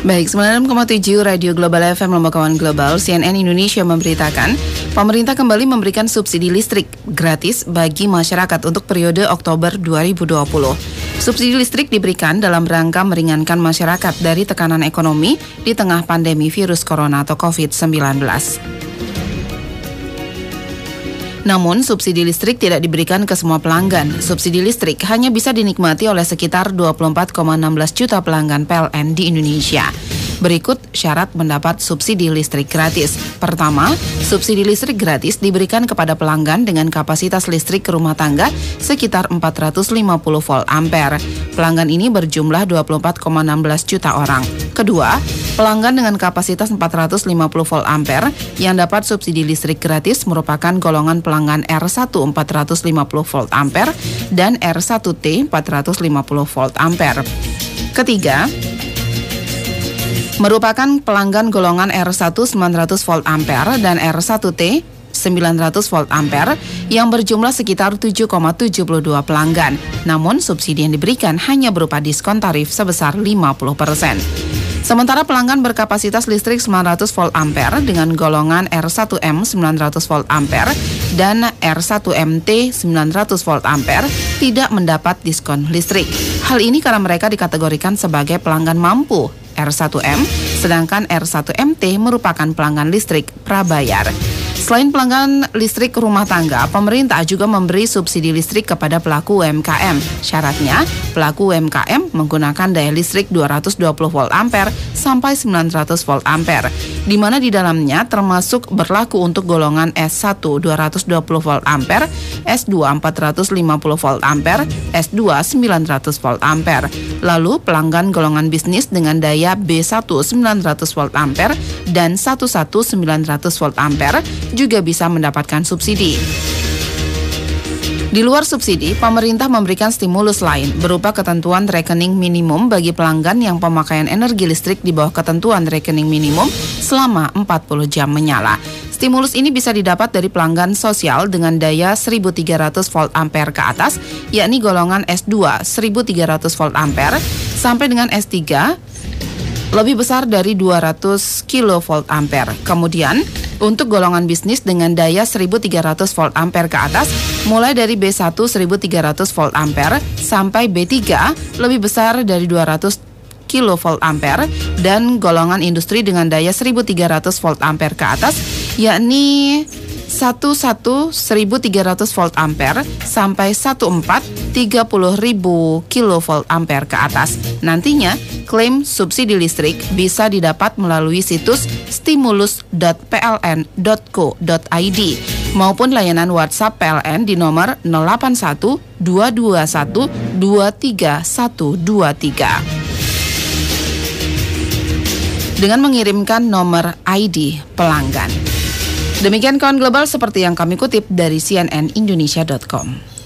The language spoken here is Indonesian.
Baik, 96,7 Radio Global FM Lembaga Global, CNN Indonesia memberitakan pemerintah kembali memberikan subsidi listrik gratis bagi masyarakat untuk periode Oktober 2020. Subsidi listrik diberikan dalam rangka meringankan masyarakat dari tekanan ekonomi di tengah pandemi virus corona atau COVID-19. Namun, subsidi listrik tidak diberikan ke semua pelanggan. Subsidi listrik hanya bisa dinikmati oleh sekitar 24,16 juta pelanggan PLN di Indonesia. Berikut syarat mendapat subsidi listrik gratis. Pertama, subsidi listrik gratis diberikan kepada pelanggan dengan kapasitas listrik rumah tangga sekitar 450 volt ampere. Pelanggan ini berjumlah 24,16 juta orang. Kedua, pelanggan dengan kapasitas 450 volt ampere yang dapat subsidi listrik gratis merupakan golongan pelanggan R1 450 volt ampere dan R1T 450 volt ampere. Ketiga, merupakan pelanggan golongan R1 900 volt ampere dan R1T 900 volt ampere yang berjumlah sekitar 7,72 pelanggan. Namun subsidi yang diberikan hanya berupa diskon tarif sebesar 50%. Sementara pelanggan berkapasitas listrik 900 volt ampere dengan golongan R1M 900 volt ampere dan R1MT 900 volt ampere tidak mendapat diskon listrik. Hal ini karena mereka dikategorikan sebagai pelanggan mampu R1M, sedangkan R1MT merupakan pelanggan listrik prabayar. Selain pelanggan listrik rumah tangga, pemerintah juga memberi subsidi listrik kepada pelaku UMKM. Syaratnya, pelaku UMKM menggunakan daya listrik 220 volt ampere sampai 900 volt ampere, di mana di dalamnya termasuk berlaku untuk golongan S1 220 volt ampere, S2 450 volt ampere, S2 900 volt ampere. Lalu pelanggan golongan bisnis dengan daya B1 900 volt ampere dan 11 900 volt ampere juga bisa mendapatkan subsidi. Di luar subsidi, pemerintah memberikan stimulus lain berupa ketentuan rekening minimum bagi pelanggan yang pemakaian energi listrik di bawah ketentuan rekening minimum selama 40 jam menyala. Stimulus ini bisa didapat dari pelanggan sosial dengan daya 1300 volt ampere ke atas, yakni golongan S2 1300 volt ampere sampai dengan S3 lebih besar dari 200 kilovolt ampere. Kemudian, untuk golongan bisnis dengan daya 1300 volt ampere ke atas, mulai dari B1 1300 volt ampere sampai B3 lebih besar dari 200 kilovolt ampere dan golongan industri dengan daya 1300 volt ampere ke atas, yakni 11 1300 volt ampere sampai 14 30.000 kilovolt ampere ke atas. Nantinya, klaim subsidi listrik bisa didapat melalui situs stimulus.pln.co.id maupun layanan WhatsApp PLN di nomor 081 221 23123 dengan mengirimkan nomor ID pelanggan. Demikian kawan global seperti yang kami kutip dari cnnindonesia.com.